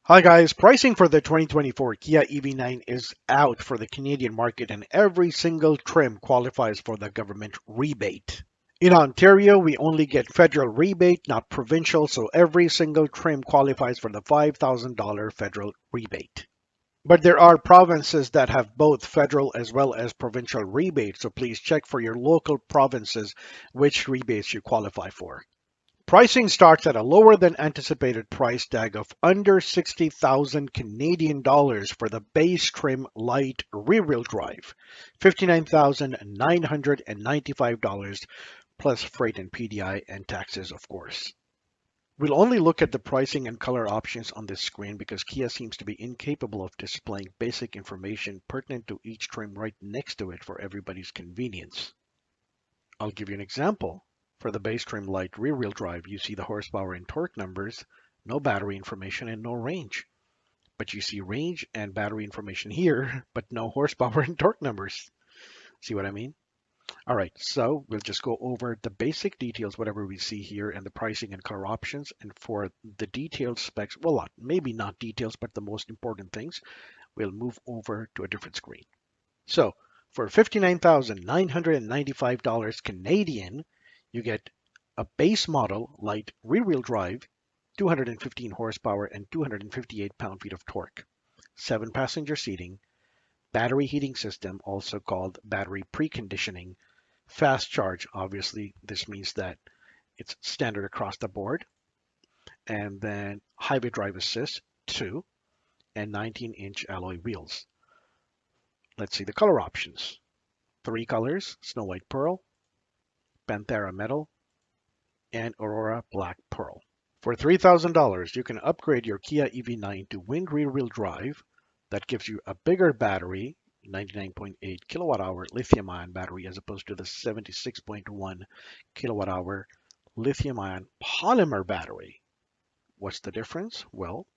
Hi guys, pricing for the 2024 Kia EV9 is out for the Canadian market and every single trim qualifies for the government rebate. In Ontario, we only get federal rebate, not provincial, so every single trim qualifies for the $5,000 federal rebate. But there are provinces that have both federal as well as provincial rebates, so please check for your local provinces which rebates you qualify for. Pricing starts at a lower than anticipated price tag of under 60,000 Canadian dollars for the base trim light rear-wheel drive, $59,995 plus freight and PDI and taxes, of course. We'll only look at the pricing and color options on this screen because Kia seems to be incapable of displaying basic information pertinent to each trim right next to it for everybody's convenience. I'll give you an example. For the base trim light rear-wheel drive, you see the horsepower and torque numbers, no battery information, and no range. But you see range and battery information here, but no horsepower and torque numbers. See what I mean? All right, so we'll just go over the basic details, whatever we see here, and the pricing and color options. And for the detailed specs, well, maybe not details, but the most important things, we'll move over to a different screen. So for $59,995 Canadian, you get a base model light rear-wheel drive, 215 horsepower and 258 pound-feet of torque, 7-passenger seating, battery heating system, also called battery preconditioning, fast charge, obviously this means that it's standard across the board, and then highway drive assist 2 and 19-inch alloy wheels. Let's see the color options. 3 colors: Snow White Pearl, Panthera Metal, and Aurora Black Pearl. For $3,000, you can upgrade your Kia EV9 to wind rear-wheel drive. That gives you a bigger battery, 99.8 kilowatt-hour lithium-ion battery, as opposed to the 76.1 kilowatt-hour lithium-ion polymer battery. What's the difference? Well,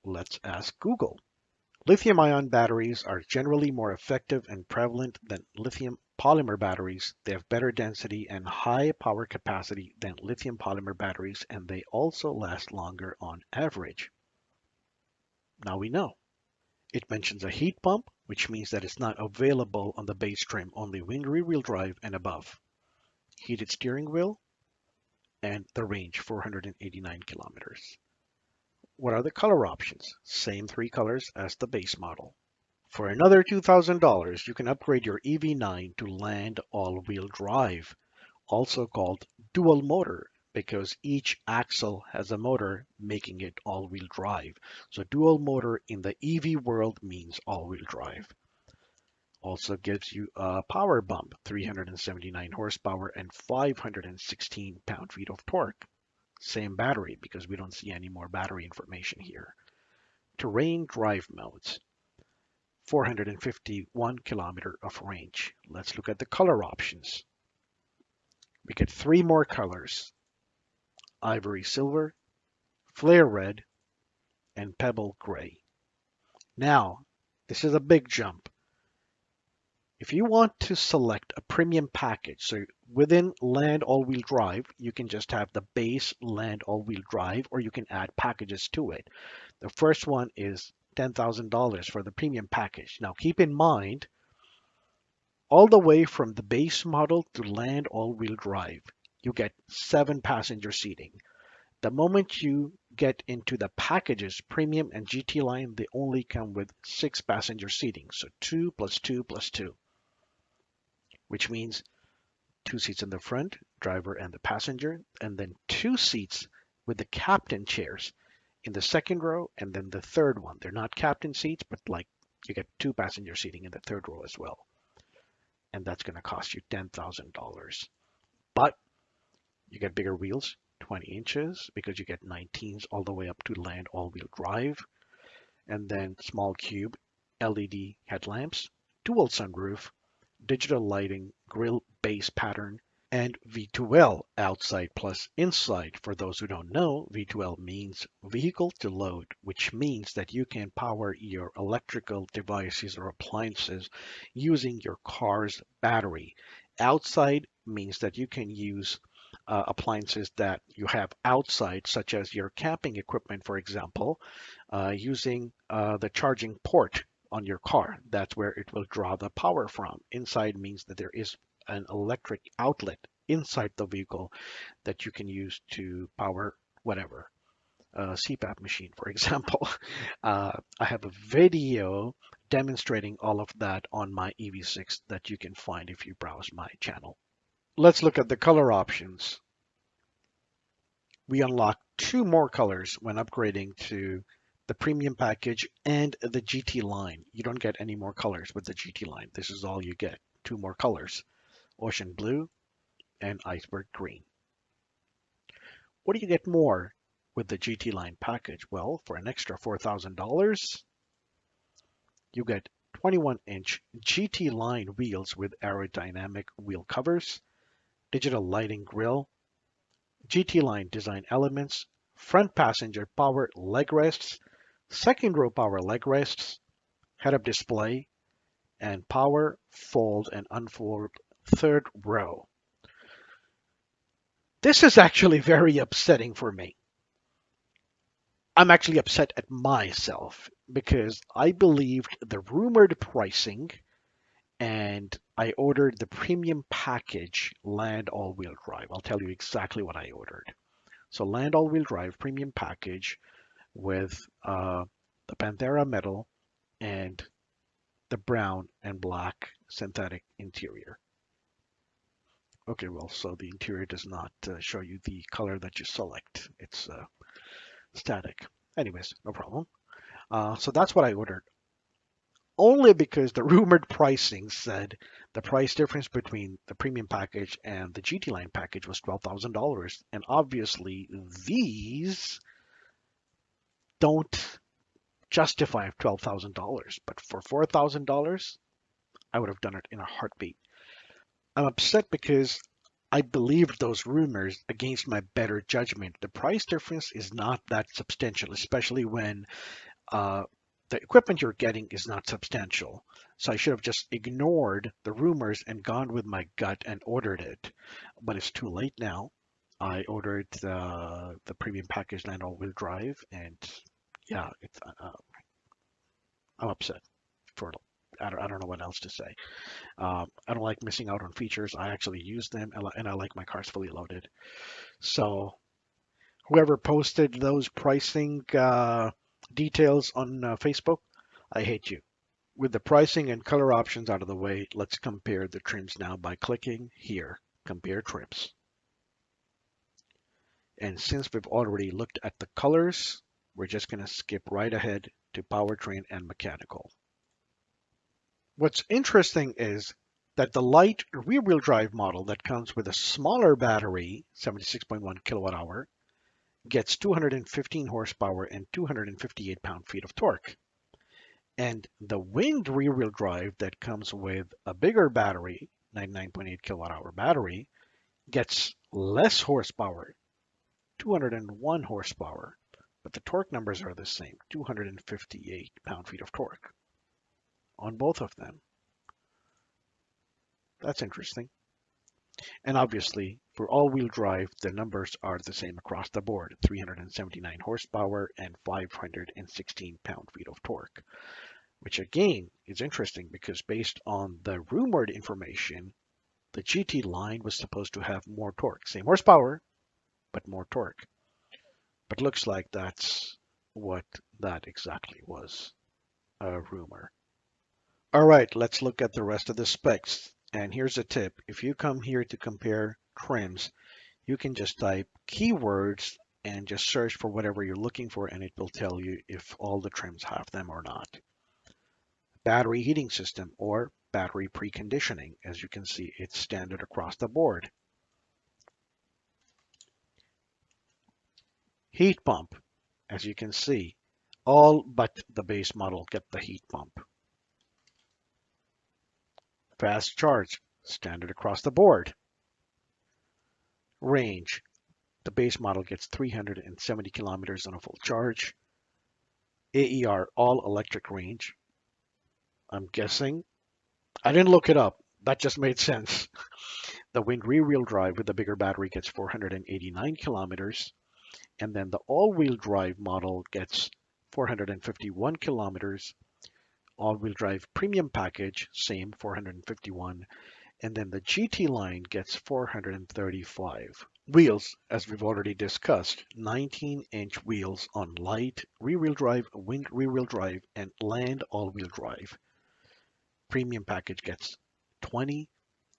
let's ask Google. Lithium-ion batteries are generally more effective and prevalent than lithium polymer batteries. They have better density and high power capacity than lithium polymer batteries, and they also last longer on average. Now we know. It mentions a heat pump, which means that it's not available on the base trim, only wind rear-wheel drive and above. Heated steering wheel, and the range, 489 kilometers. What are the color options? Same 3 colors as the base model. For another $2,000, you can upgrade your EV9 to land all-wheel drive, also called dual motor, because each axle has a motor, making it all-wheel drive. So dual motor in the EV world means all-wheel drive. Also gives you a power bump, 379 horsepower and 516 pound-feet of torque. Same battery, because we don't see any more battery information here. Terrain drive modes. 451 kilometer of range. Let's look at the color options. We get 3 more colors: ivory silver, flare red, and pebble gray. Now, this is a big jump. If you want to select a premium package, so within land all-wheel drive, you can just have the base land all-wheel drive, or you can add packages to it. The first one is $10,000 for the premium package. Now keep in mind, all the way from the base model to land all-wheel drive, you get 7-passenger seating. The moment you get into the packages, premium and GT line, they only come with 6-passenger seating. So 2 plus 2 plus 2, which means 2 seats in the front, driver and the passenger, and then 2 seats with the captain chairs in the second row, and then the third one. They're not captain seats, but like you get 2-passenger seating in the third row as well. And that's going to cost you $10,000. But you get bigger wheels, 20 inches, because you get 19s all the way up to land all-wheel drive. And then small cube LED headlamps, dual sunroof, digital lighting, grille base pattern, and V2L, outside plus inside. For those who don't know, V2L means vehicle to load, which means that you can power your electrical devices or appliances using your car's battery. Outside means that you can use appliances that you have outside, such as your camping equipment, for example, using the charging port on your car. That's where it will draw the power from. Inside means that there is an electric outlet inside the vehicle that you can use to power whatever. CPAP machine, for example. I have a video demonstrating all of that on my EV6 that you can find if you browse my channel. Let's look at the color options. We unlock two more colors when upgrading to the premium package and the GT line. You don't get any more colors with the GT line. This is all you get. Two more colors, ocean blue and iceberg green. What do you get more with the GT line package? Well, for an extra $4,000, you get 21-inch GT line wheels with aerodynamic wheel covers, digital lighting grille, GT line design elements, front passenger power leg rests, second row power leg rests, head-up display, and power fold and unfold third row. This is actually very upsetting for me. I'm actually upset at myself because I believed the rumored pricing and I ordered the premium package land all-wheel drive. I'll tell you exactly what I ordered. So land all-wheel drive premium package with the Panthera metal and the brown and black synthetic interior. Okay, well, so the interior does not show you the color that you select. It's static. Anyways, no problem. So that's what I ordered. Only because the rumored pricing said the price difference between the premium package and the GT line package was $12,000. And obviously these don't justify $12,000. But for $4,000, I would have done it in a heartbeat. I'm upset because I believed those rumors against my better judgment. The price difference is not that substantial, especially when the equipment you're getting is not substantial. So I should have just ignored the rumors and gone with my gut and ordered it. But it's too late now. I ordered the premium package land all-wheel drive, and yeah, I'm upset. For I don't know what else to say. I don't like missing out on features. I actually use them, and I like my cars fully loaded. So whoever posted those pricing details on Facebook, I hate you. With the pricing and color options out of the way, let's compare the trims now by clicking here, compare trims. And since we've already looked at the colors, we're just going to skip right ahead to powertrain and mechanical. What's interesting is that the light rear-wheel drive model that comes with a smaller battery, 76.1 kilowatt hour, gets 215 horsepower and 258 pound-feet of torque. And the winged rear-wheel drive that comes with a bigger battery, 99.8 kilowatt hour battery, gets less horsepower, 201 horsepower, but the torque numbers are the same, 258 pound-feet of torque on both of them. That's interesting. And obviously, for all-wheel drive, the numbers are the same across the board, 379 horsepower and 516 pound-feet of torque, which again is interesting because based on the rumored information, the GT line was supposed to have more torque. Same horsepower, but more torque. But looks like that's what that exactly was, a rumor. All right, let's look at the rest of the specs. And here's a tip. If you come here to compare trims, you can just type keywords and just search for whatever you're looking for, and it will tell you if all the trims have them or not. Battery heating system or battery preconditioning. As you can see, it's standard across the board. Heat pump. As you can see, all but the base model get the heat pump. Fast charge, standard across the board. Range. The base model gets 370 kilometers on a full charge. AER, all electric range. I'm guessing. I didn't look it up. That just made sense. The wind rear-wheel drive with the bigger battery gets 489 kilometers, and then the all-wheel drive model gets 451 kilometers. All-wheel drive premium package, same 451, and then the GT line gets 435. Wheels, as we've already discussed, 19-inch wheels on light rear-wheel drive, wind rear-wheel drive, and land all-wheel drive. Premium package gets 20,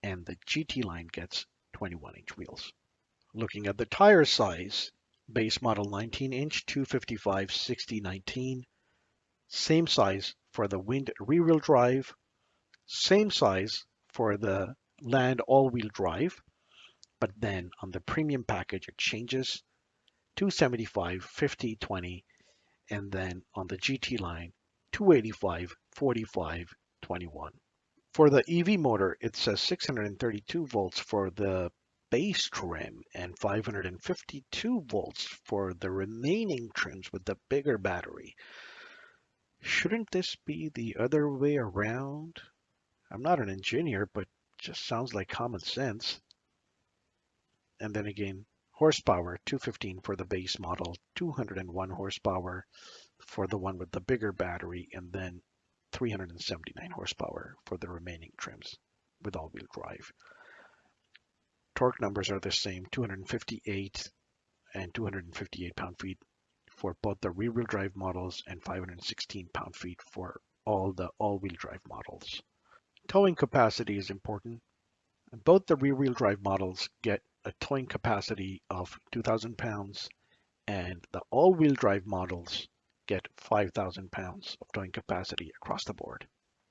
and the GT line gets 21-inch wheels. Looking at the tire size, base model 19-inch, 255 60/19, same size for the wind rear-wheel drive, same size for the land all-wheel drive, but then on the premium package it changes 275 50/20, and then on the GT line 285 45/21. For the EV motor, it says 632 volts for the base trim and 552 volts for the remaining trims with the bigger battery. Shouldn't this be the other way around? I'm not an engineer, but just sounds like common sense. And then again, horsepower, 215 for the base model, 201 horsepower for the one with the bigger battery, and then 379 horsepower for the remaining trims with all-wheel drive. Torque numbers are the same, 258 and 258 pound-feet for both the rear-wheel drive models and 516 pound-feet for all the all-wheel drive models. Towing capacity is important. Both the rear-wheel drive models get a towing capacity of 2,000 pounds, and the all-wheel drive models get 5,000 pounds of towing capacity across the board.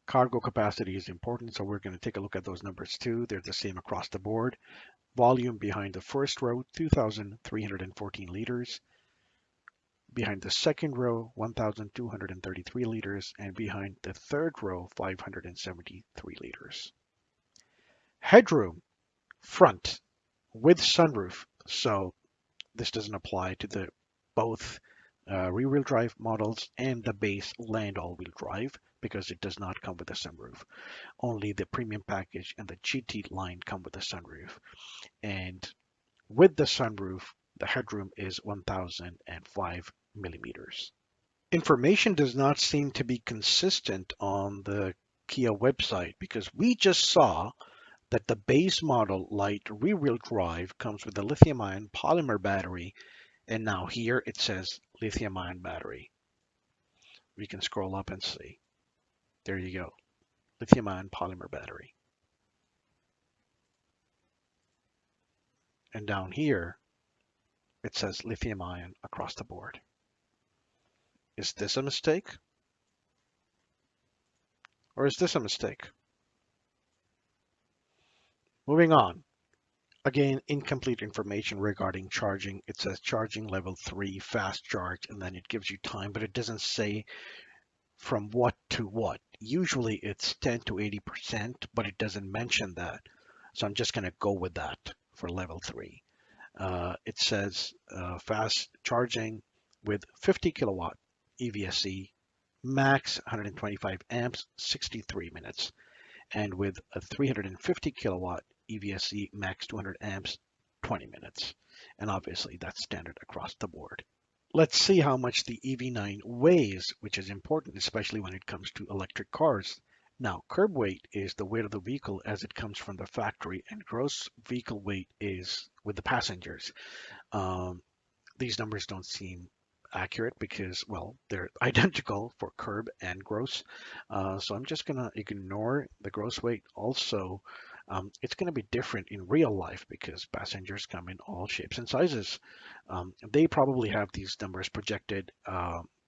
Cargo capacity is important, so we're going to take a look at those numbers too. They're the same across the board. Volume behind the first row, 2,314 liters. Behind the second row, 1,233 liters. And behind the third row, 573 liters. Headroom, front, with sunroof. So this doesn't apply to the both rear-wheel drive models and the base land all-wheel drive because it does not come with a sunroof. Only the premium package and the GT line come with a sunroof. And with the sunroof, the headroom is 1,005 millimeters. Information does not seem to be consistent on the Kia website because we just saw that the base model light rear-wheel drive comes with a lithium-ion polymer battery, and now here it says lithium-ion battery. We can scroll up and see. There you go, lithium-ion polymer battery. And down here, it says lithium-ion across the board. Is this a mistake? Or is this a mistake? Moving on. Again, incomplete information regarding charging. It says charging level 3, fast charge, and then it gives you time, but it doesn't say from what to what. Usually it's 10 to 80%, but it doesn't mention that. So I'm just going to go with that for level 3. It says fast charging with 50 kilowatt EVSE, max 125 amps, 63 minutes. And with a 350 kilowatt EVSE, max 200 amps, 20 minutes. And obviously that's standard across the board. Let's see how much the EV9 weighs, which is important, especially when it comes to electric cars. Now, curb weight is the weight of the vehicle as it comes from the factory, and gross vehicle weight is with the passengers. These numbers don't seem accurate because, well, they're identical for curb and gross. So I'm just going to ignore the gross weight. Also, it's going to be different in real life because passengers come in all shapes and sizes. They probably have these numbers projected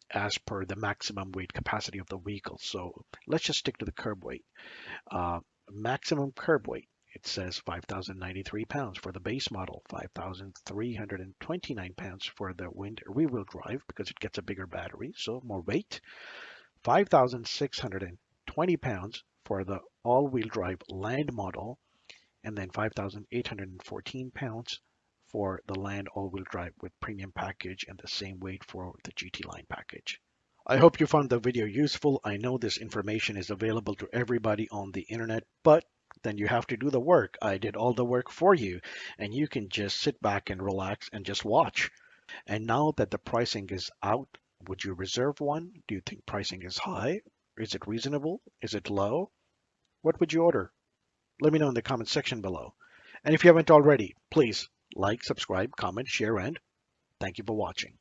as per the maximum weight capacity of the vehicle. So let's just stick to the curb weight. Maximum curb weight. It says 5,093 pounds for the base model, 5,329 pounds for the wind rear-wheel drive because it gets a bigger battery, so more weight, 5,620 pounds for the all-wheel drive land model, and then 5,814 pounds for the land all-wheel drive with premium package and the same weight for the GT line package. I hope you found the video useful. I know this information is available to everybody on the internet, but then you have to do the work. I did all the work for you, and you can just sit back and relax and just watch. And now that the pricing is out, would you reserve one? Do you think pricing is high? Is it reasonable? Is it low? What would you order? Let me know in the comment section below. And if you haven't already, please like, subscribe, comment, share, and thank you for watching.